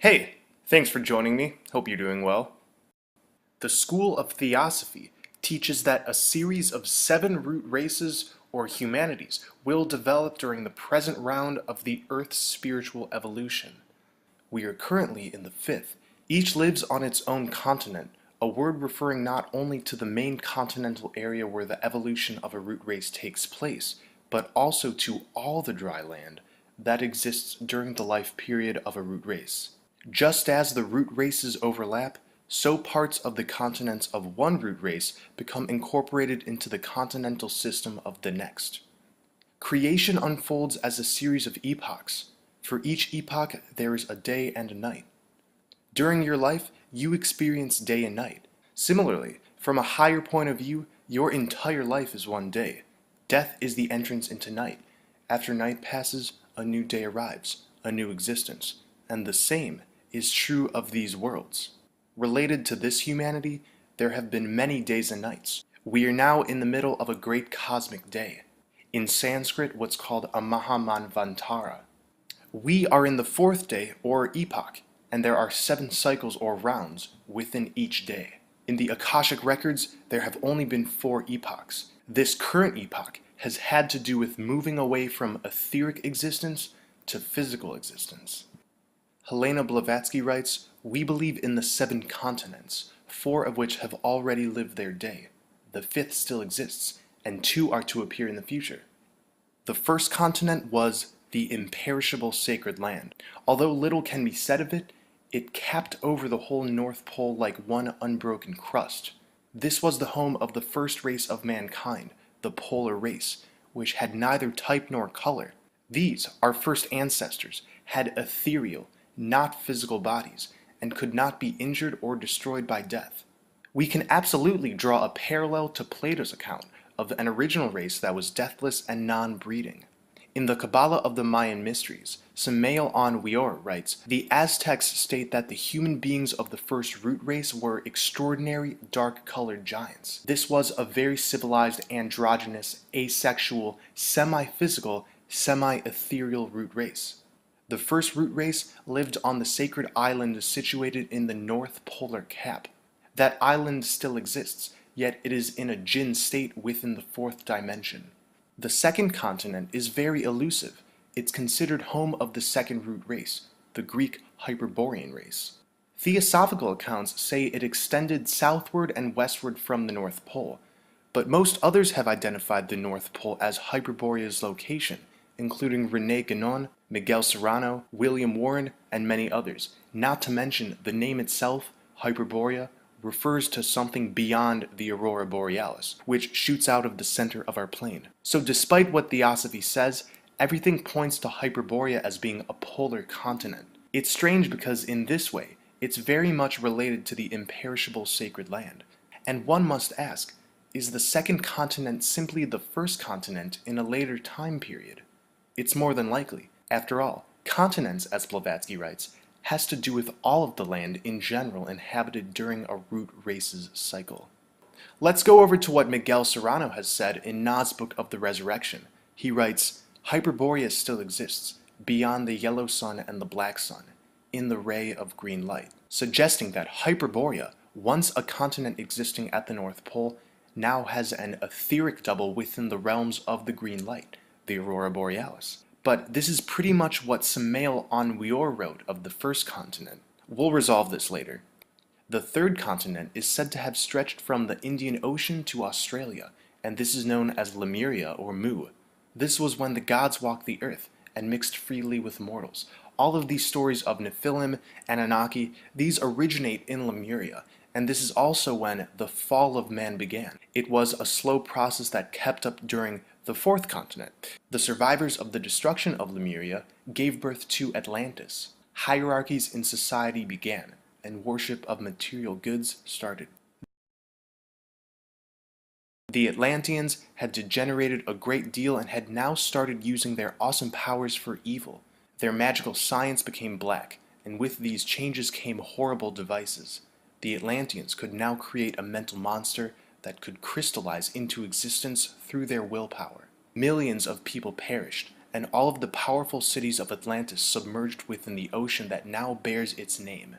Hey, thanks for joining me. Hope you're doing well. The School of Theosophy teaches that a series of 7 root races or humanities will develop during the present round of the Earth's spiritual evolution. We are currently in the 5th. Each lives on its own continent, a word referring not only to the main continental area where the evolution of a root race takes place, but also to all the dry land that exists during the life period of a root race. Just as the root races overlap, so parts of the continents of one root race become incorporated into the continental system of the next. Creation unfolds as a series of epochs. For each epoch, there is a day and a night. During your life, you experience day and night. Similarly, from a higher point of view, your entire life is one day. Death is the entrance into night. After night passes, a new day arrives, a new existence, and the same is true of these worlds. Related to this humanity, there have been many days and nights. We are now in the middle of a great cosmic day. In Sanskrit, what's called a Mahamanvantara. We are in the 4th day, or epoch, and there are 7 cycles or rounds within each day. In the Akashic records, there have only been 4 epochs. This current epoch has had to do with moving away from etheric existence to physical existence. Helena Blavatsky writes, "We believe in the 7 continents, 4 of which have already lived their day. The 5th still exists, and 2 are to appear in the future." The first continent was the imperishable sacred land. Although little can be said of it, it capped over the whole North Pole like one unbroken crust. This was the home of the first race of mankind, the polar race, which had neither type nor color. These, our first ancestors, had ethereal, not physical bodies, and could not be injured or destroyed by death. We can absolutely draw a parallel to Plato's account of an original race that was deathless and non-breeding. In the Kabbalah of the Mayan Mysteries, Samael on Weor writes, "The Aztecs state that the human beings of the first root race were extraordinary, dark-colored giants. This was a very civilized, androgynous, asexual, semi-physical, semi-ethereal root race. The first root race lived on the sacred island situated in the North Polar Cap. That island still exists, yet it is in a jinn state within the 4th dimension. The second continent is very elusive. It's considered home of the second root race, the Greek Hyperborean race. Theosophical accounts say it extended southward and westward from the North Pole, but most others have identified the North Pole as Hyperborea's location, including René Guénon, Miguel Serrano, William Warren, and many others. Not to mention, the name itself, Hyperborea, refers to something beyond the aurora borealis, which shoots out of the center of our plane. So despite what Theosophy says, everything points to Hyperborea as being a polar continent. It's strange because in this way, it's very much related to the imperishable sacred land. And one must ask, is the second continent simply the first continent in a later time period? It's more than likely. After all, continents, as Blavatsky writes, has to do with all of the land in general inhabited during a root race's cycle. Let's go over to what Miguel Serrano has said in Na's Book of the Resurrection. He writes, "Hyperborea still exists, beyond the yellow sun and the black sun, in the ray of green light," suggesting that Hyperborea, once a continent existing at the North Pole, now has an etheric double within the realms of the green light, the aurora borealis. But this is pretty much what Samael on Weor wrote of the first continent. We'll resolve this later. The third continent is said to have stretched from the Indian Ocean to Australia, and this is known as Lemuria or Mu. This was when the gods walked the earth and mixed freely with mortals. All of these stories of Nephilim, Anunnaki, these originate in Lemuria, and this is also when the fall of man began. It was a slow process that kept up during the 4th continent. The survivors of the destruction of Lemuria gave birth to Atlantis. Hierarchies in society began, and worship of material goods started. The Atlanteans had degenerated a great deal and had now started using their awesome powers for evil. Their magical science became black, and with these changes came horrible devices. The Atlanteans could now create a mental monster that could crystallize into existence through their willpower. Millions of people perished, and all of the powerful cities of Atlantis submerged within the ocean that now bears its name.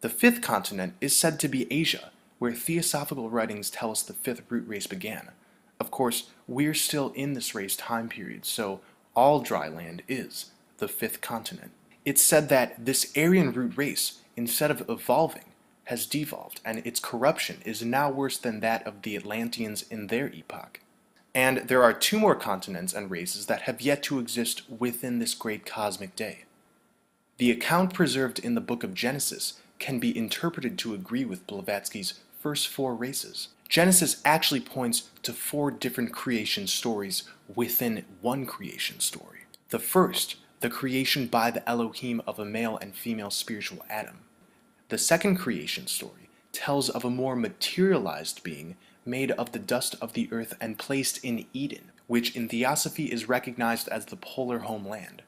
The fifth continent is said to be Asia, where theosophical writings tell us the fifth root race began. Of course, we're still in this race time period, so all dry land is the fifth continent. It's said that this Aryan root race, instead of evolving, has devolved, and its corruption is now worse than that of the Atlanteans in their epoch. And there are two more continents and races that have yet to exist within this great cosmic day. The account preserved in the book of Genesis can be interpreted to agree with Blavatsky's first four races. Genesis actually points to four different creation stories within one creation story. The first, the creation by the Elohim of a male and female spiritual Adam. The second creation story tells of a more materialized being made of the dust of the earth and placed in Eden, which in theosophy is recognized as the polar homeland.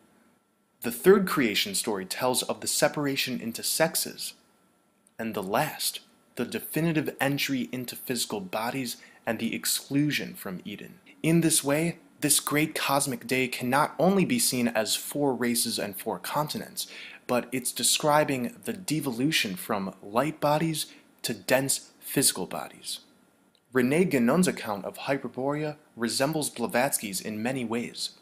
The third creation story tells of the separation into sexes, and the last, the definitive entry into physical bodies and the exclusion from Eden. In this way, this great cosmic day can not only be seen as four races and four continents, but it's describing the devolution from light bodies to dense physical bodies. René Guénon's account of Hyperborea resembles Blavatsky's in many ways.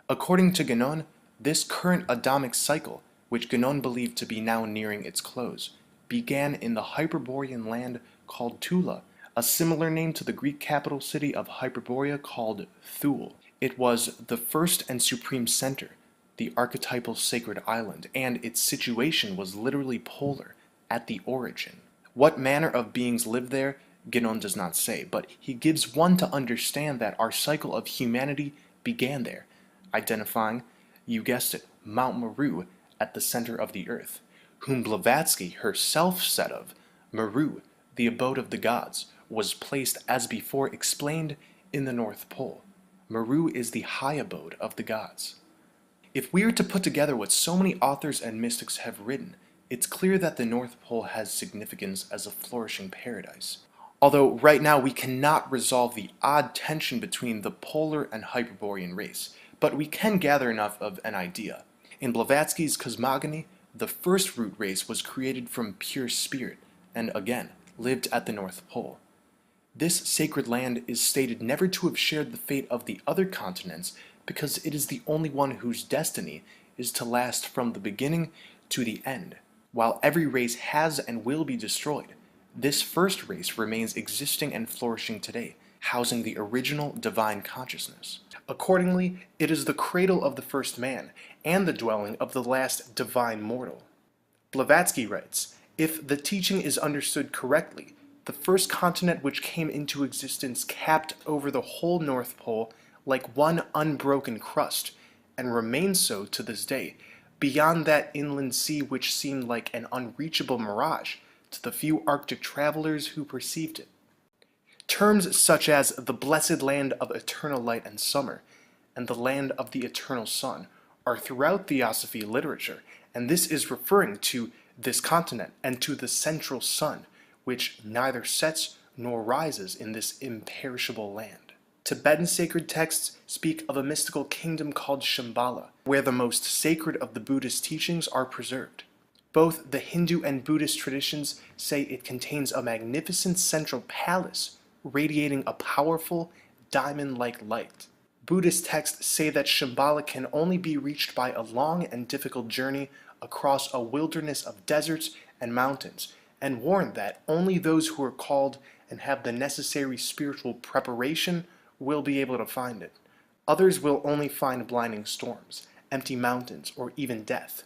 According to Guénon, this current Adamic cycle, which Guénon believed to be now nearing its close, began in the Hyperborean land called Tula, a similar name to the Greek capital city of Hyperborea called Thule. It was the first and supreme center, the archetypal sacred island, and its situation was literally polar at the origin. What manner of beings lived there, Guénon does not say, but he gives one to understand that our cycle of humanity began there, identifying, you guessed it, Mount Meru at the center of the earth, whom Blavatsky herself said of, Meru, the abode of the gods, was placed as before explained in the North Pole. Meru is the high abode of the gods. If we are to put together what so many authors and mystics have written, it's clear that the North Pole has significance as a flourishing paradise. Although right now we cannot resolve the odd tension between the polar and Hyperborean race, but we can gather enough of an idea. In Blavatsky's cosmogony, the first root race was created from pure spirit, and again, lived at the North Pole. This sacred land is stated never to have shared the fate of the other continents because it is the only one whose destiny is to last from the beginning to the end. While every race has and will be destroyed, this first race remains existing and flourishing today, housing the original divine consciousness. Accordingly, it is the cradle of the first man and the dwelling of the last divine mortal. Blavatsky writes, if the teaching is understood correctly, the first continent which came into existence capped over the whole North Pole like one unbroken crust, and remains so to this day, beyond that inland sea which seemed like an unreachable mirage to the few Arctic travelers who perceived it. Terms such as the blessed land of eternal light and summer, and the land of the eternal sun, are throughout theosophy literature, and this is referring to this continent and to the central sun, which neither sets nor rises in this imperishable land. Tibetan sacred texts speak of a mystical kingdom called Shambhala, where the most sacred of the Buddhist teachings are preserved. Both the Hindu and Buddhist traditions say it contains a magnificent central palace radiating a powerful, diamond-like light. Buddhist texts say that Shambhala can only be reached by a long and difficult journey across a wilderness of deserts and mountains, and warn that only those who are called and have the necessary spiritual preparation will be able to find it. Others will only find blinding storms, empty mountains, or even death.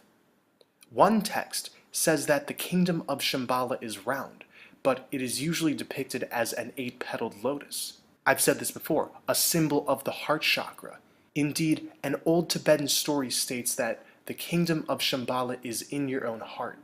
One text says that the kingdom of Shambhala is round, but it is usually depicted as an 8-petaled lotus. I've said this before, a symbol of the heart chakra. Indeed, an old Tibetan story states that the kingdom of Shambhala is in your own heart.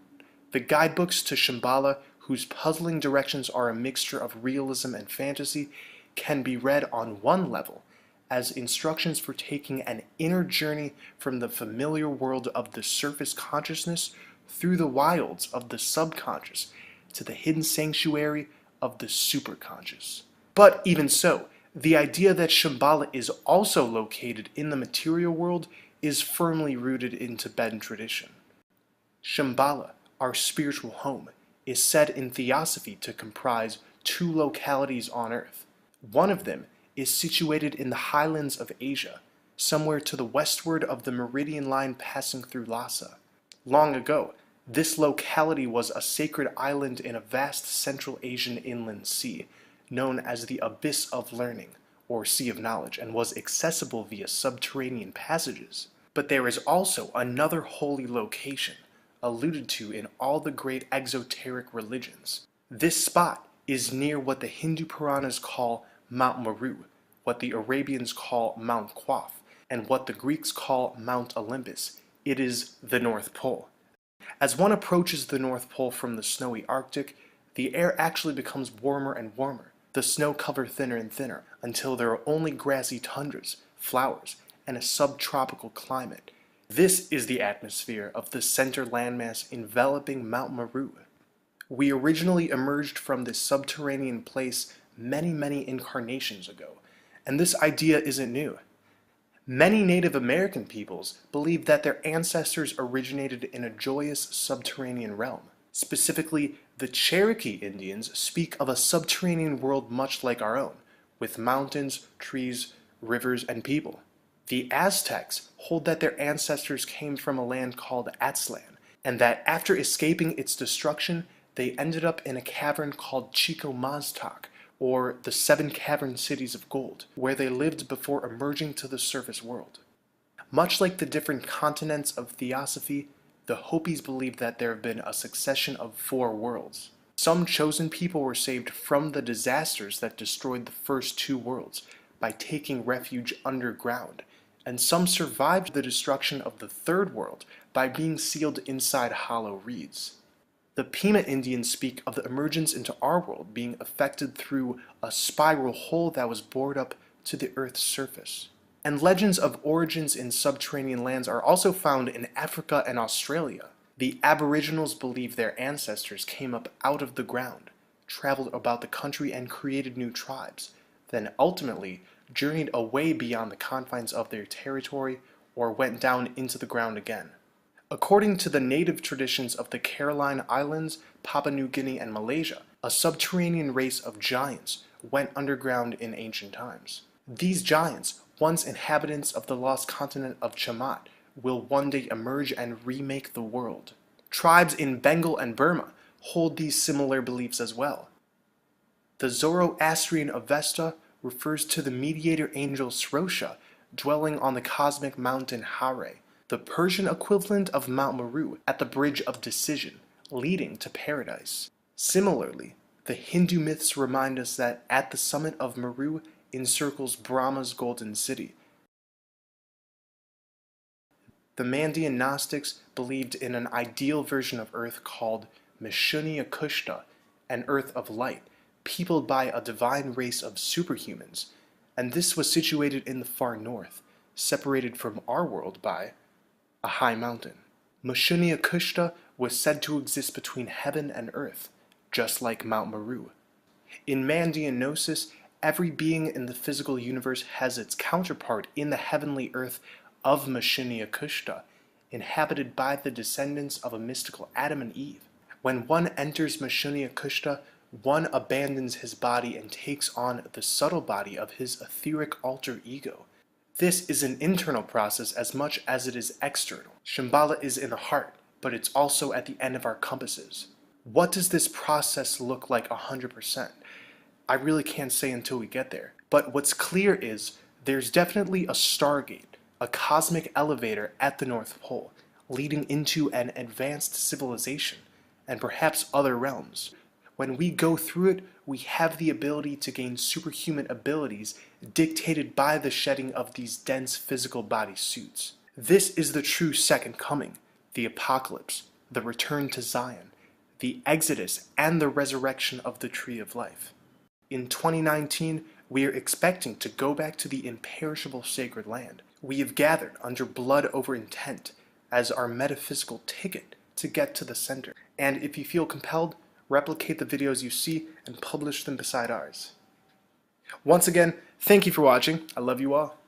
The guidebooks to Shambhala, whose puzzling directions are a mixture of realism and fantasy, can be read on one level as instructions for taking an inner journey from the familiar world of the surface consciousness through the wilds of the subconscious to the hidden sanctuary of the superconscious. But even so, The idea that Shambhala is also located in the material world is firmly rooted in Tibetan tradition. Shambhala, our spiritual home, is said in Theosophy to comprise two localities on Earth. One of them is situated in the highlands of Asia, somewhere to the westward of the meridian line passing through Lhasa. Long ago, this locality was a sacred island in a vast Central Asian inland sea, known as the Abyss of Learning, or Sea of Knowledge, and was accessible via subterranean passages. But there is also another holy location, alluded to in all the great exoteric religions. This spot is near what the Hindu Puranas call Mount Meru, what the Arabians call Mount Qaf, and what the Greeks call Mount Olympus. It is the North Pole. As one approaches the North Pole from the snowy Arctic, the air actually becomes warmer and warmer, the snow cover thinner and thinner, until there are only grassy tundras, flowers, and a subtropical climate. This is the atmosphere of the center landmass enveloping Mount Meru. We originally emerged from this subterranean place many incarnations ago, and this idea isn't new. Many Native American peoples believe that their ancestors originated in a joyous subterranean realm. Specifically, the Cherokee Indians speak of a subterranean world much like our own, with mountains, trees, rivers, and people. The Aztecs hold that their ancestors came from a land called Aztlan, and that after escaping its destruction, they ended up in a cavern called Chico-Maztac, or the Seven Cavern Cities of Gold, where they lived before emerging to the surface world. Much like the different continents of Theosophy, the Hopis believe that there have been a succession of 4 worlds. Some chosen people were saved from the disasters that destroyed the first 2 worlds by taking refuge underground, and some survived the destruction of the 3rd world by being sealed inside hollow reeds. The Pima Indians speak of the emergence into our world being effected through a spiral hole that was bored up to the Earth's surface. And legends of origins in subterranean lands are also found in Africa and Australia. The Aboriginals believe their ancestors came up out of the ground, traveled about the country and created new tribes, then ultimately journeyed away beyond the confines of their territory or went down into the ground again. According to the native traditions of the Caroline Islands, Papua New Guinea, and Malaysia, a subterranean race of giants went underground in ancient times. These giants, once inhabitants of the lost continent of Chamat, will one day emerge and remake the world. Tribes in Bengal and Burma hold these similar beliefs as well. The Zoroastrian Avesta refers to the mediator angel Srosha dwelling on the cosmic mountain Hare, the Persian equivalent of Mount Meru at the Bridge of Decision, leading to paradise. Similarly, the Hindu myths remind us that at the summit of Meru encircles Brahma's golden city. The Mandean Gnostics believed in an ideal version of Earth called Mishunya Kushta, an Earth of light, peopled by a divine race of superhumans, and this was situated in the far north, separated from our world by a high mountain. Mishunya Kushta was said to exist between heaven and earth, just like Mount Meru. In Mandean Gnosis, every being in the physical universe has its counterpart in the heavenly earth of Mishunya Kushta, inhabited by the descendants of a mystical Adam and Eve. When one enters Mishunya Kushta, one abandons his body and takes on the subtle body of his etheric alter ego. This is an internal process as much as it is external. Shambhala is in the heart, but it's also at the end of our compasses. What does this process look like 100%? I really can't say until we get there. But what's clear is there's definitely a stargate, a cosmic elevator at the North Pole, leading into an advanced civilization, and perhaps other realms. When we go through it, we have the ability to gain superhuman abilities dictated by the shedding of these dense physical body suits. This is the true second coming, the apocalypse, the return to Zion, the exodus, and the resurrection of the tree of life. In 2019, we are expecting to go back to the imperishable sacred land. We have gathered under blood over intent as our metaphysical ticket to get to the center. And if you feel compelled, replicate the videos you see and publish them beside ours. Once again, thank you for watching. I love you all.